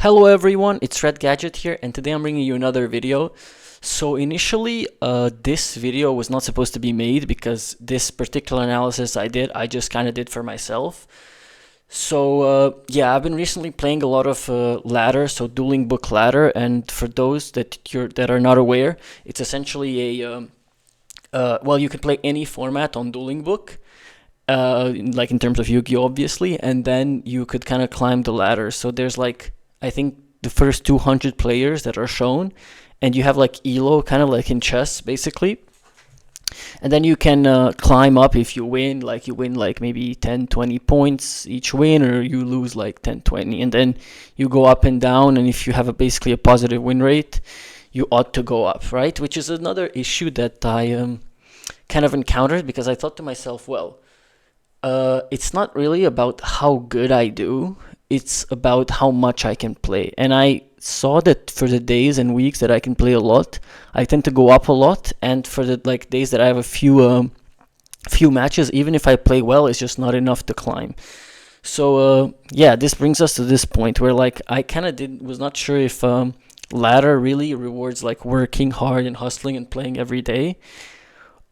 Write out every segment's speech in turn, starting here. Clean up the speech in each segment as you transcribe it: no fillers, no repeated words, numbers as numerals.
Hello everyone, it's Red Gadget here, and today I'm bringing you another video. So initially, this video was not supposed to be made because this particular analysis I just kind of did for myself. So yeah, I've been recently playing a lot of ladder, so Dueling book ladder, and for those that are not aware, it's essentially a well, you can play any format on Dueling book. Like in terms of Yu-Gi-Oh, obviously, and then you could kind of climb the ladder. So there's like, I think the first 200 players that are shown, and you have like elo, kind of like in chess, basically. And then you can climb up if you win, like maybe 10, 20 points each win, or you lose like 10, 20. And then you go up and down, and if you have basically a positive win rate, you ought to go up, right? Which is another issue that I kind of encountered, because I thought to myself, well, it's not really about how good I do, it's about how much I can play. And I saw that for the days and weeks that I can play a lot, I tend to go up a lot, and for the days that I have a few matches, even if I play well, it's just not enough to climb. So yeah, this brings us to this point where I kind of was not sure if ladder really rewards like working hard and hustling and playing every day,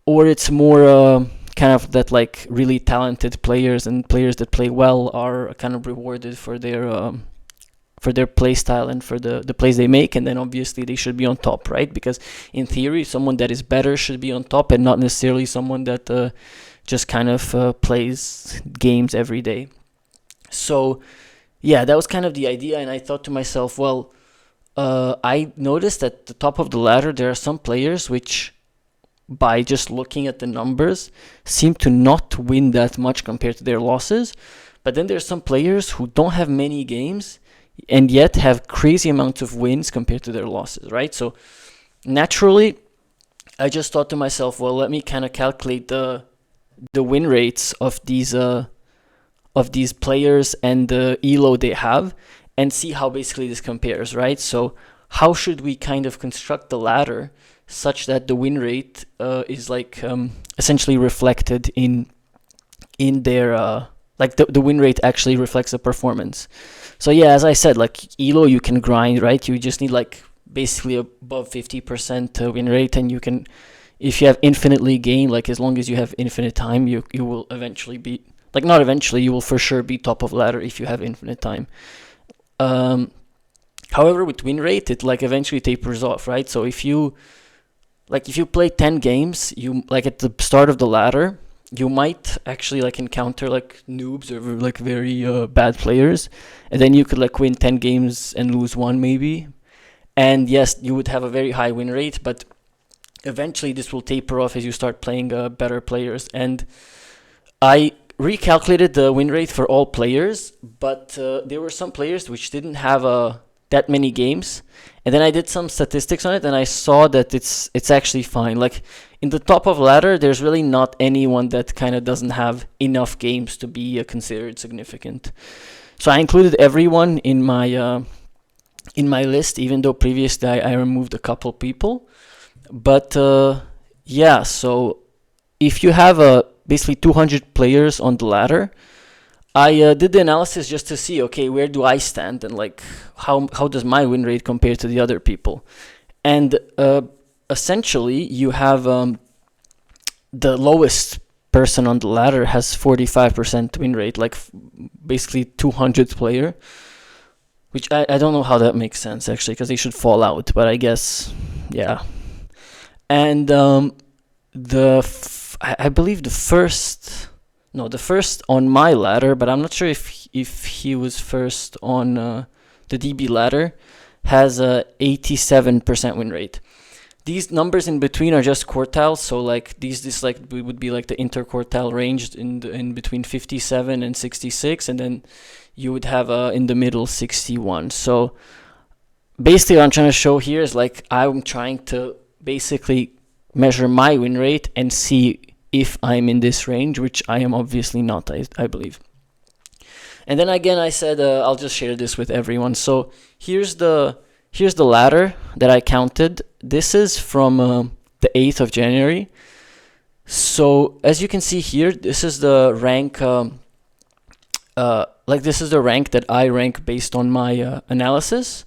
or it's more kind of that like really talented players and players that play well are kind of rewarded for their play style and for the plays they make, and then obviously they should be on top, right? Because in theory, someone that is better should be on top, and not necessarily someone that just kind of plays games every day. So yeah, that was kind of the idea, and I thought to myself, well, I noticed at the top of the ladder there are some players which, by just looking at the numbers, seem to not win that much compared to their losses. But then there's some players who don't have many games and yet have crazy amounts of wins compared to their losses, right? So naturally, I just thought to myself, well, let me kind of calculate the win rates of these players and the elo they have, and see how basically this compares, right? So how should we kind of construct the ladder such that the win rate is like essentially reflected in their like the win rate actually reflects the performance. So yeah, as I said, like elo you can grind, right? You just need like basically above 50% win rate, and you can, if you have infinitely gain, like as long as you have infinite time, you will eventually be, like not eventually, you will for sure be top of ladder if you have infinite time. However, with win rate, it like eventually tapers off, right? So if you play 10 games, you like at the start of the ladder, you might actually like encounter like noobs or like very bad players, and then you could like win 10 games and lose one maybe. And yes, you would have a very high win rate, but eventually this will taper off as you start playing better players. And I recalculated the win rate for all players, but there were some players which didn't have that many games, and then I did some statistics on it, and I saw that it's actually fine. Like in the top of ladder, there's really not anyone that kind of doesn't have enough games to be considered significant. So I included everyone in my list, even though previously I removed a couple people. But yeah, so if you have basically 200 players on the ladder, I did the analysis just to see, okay, where do I stand, and like how does my win rate compare to the other people? And essentially, you have the lowest person on the ladder has 45% win rate, like basically 200th player, which I don't know how that makes sense actually, because they should fall out, but I guess yeah. And I believe the first on my ladder, but I'm not sure if he was first on the DB ladder, has a 87% win rate. These numbers in between are just quartiles, so like this like would be like the interquartile range in between 57 and 66, and then you would have in the middle 61. So basically what I'm trying to show here is like I'm trying to basically measure my win rate and see if I'm in this range, which I am obviously not, I believe. And then again, I said I'll just share this with everyone. So here's the ladder that I counted. This is from the 8th of January. So as you can see here, this is the rank like this is the rank that I rank based on my analysis.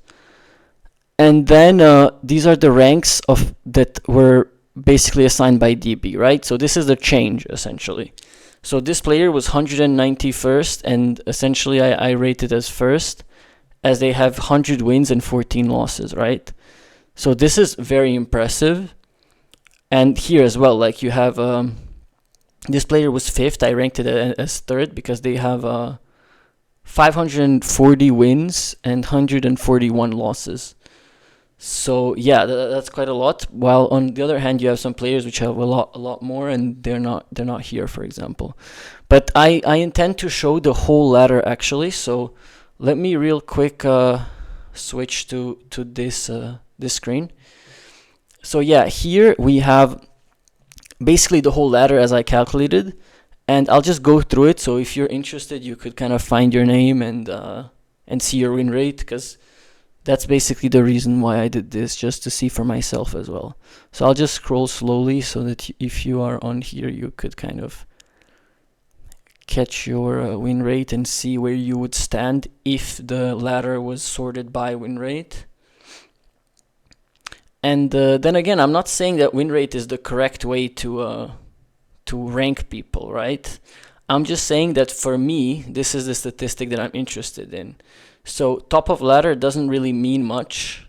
And then these are the ranks of that were basically assigned by DB, right? So this is the change essentially. So this player was 191st, and essentially I rated as first, as they have 100 wins and 14 losses, right? So this is very impressive. And here as well, like you have this player was fifth. I ranked it as third because they have 540 wins and 141 losses. So yeah, that's quite a lot. While on the other hand, you have some players which have a lot more, and they're not here, for example. But I intend to show the whole ladder actually. So let me real quick switch to this screen. So yeah, here we have basically the whole ladder as I calculated, and I'll just go through it. So if you're interested, you could kind of find your name and see your win rate, because that's basically the reason why I did this, just to see for myself as well. So I'll just scroll slowly so that if you are on here, you could kind of catch your win rate and see where you would stand if the ladder was sorted by win rate. And then again, I'm not saying that win rate is the correct way to rank people, right? I'm just saying that for me, this is the statistic that I'm interested in. So top of ladder doesn't really mean much,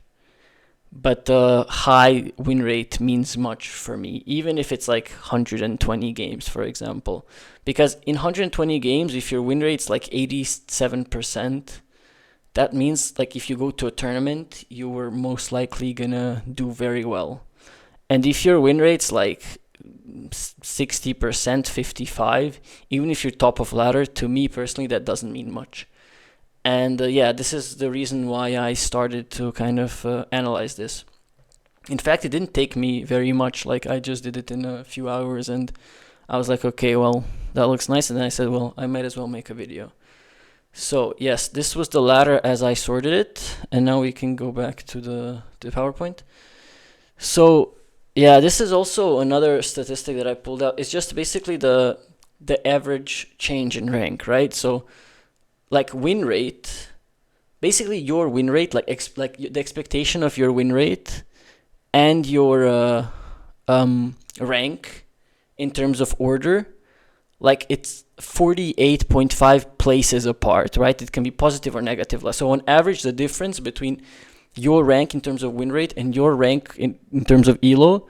but high win rate means much for me, even if it's like 120 games, for example. Because in 120 games, if your win rate's like 87%, that means like if you go to a tournament, you were most likely gonna do very well. And if your win rate's like 60%, 55, even if you're top of ladder, to me personally, that doesn't mean much. And yeah, this is the reason why I started to kind of analyze this. In fact, it didn't take me very much. Like I just did it in a few hours, and I was like, okay, well, that looks nice. And then I said, well, I might as well make a video. So yes, this was the ladder as I sorted it. And now we can go back to the PowerPoint. So yeah, this is also another statistic that I pulled out. It's just basically the average change in rank, right? So like win rate, basically your win rate, like the expectation of your win rate and your rank in terms of order, like it's 48.5 places apart, right? It can be positive or negative. So on average, the difference between your rank in terms of win rate and your rank in terms of ELO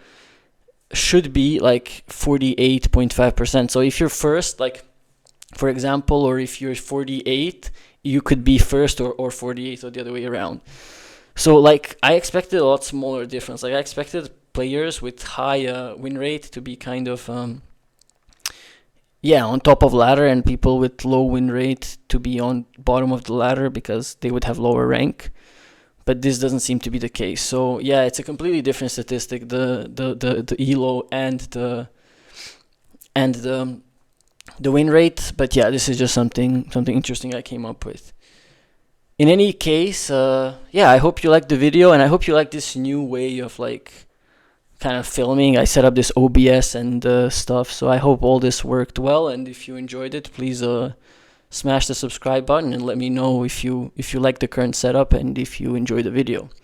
should be like 48.5%. So if you're first, like for example, or if you're 48, you could be first or 48, or the other way around. So like I expected a lot smaller difference. Like I expected players with high win rate to be kind of yeah, on top of ladder, and people with low win rate to be on bottom of the ladder because they would have lower rank. But this doesn't seem to be the case. So yeah, it's a completely different statistic, the ELO and the win rate. But yeah, this is just something interesting I came up with. In any case, yeah, I hope you liked the video, and I hope you like this new way of like kind of filming. I set up this OBS and stuff, so I hope all this worked well. And if you enjoyed it, please smash the subscribe button and let me know if you like the current setup and if you enjoy the video.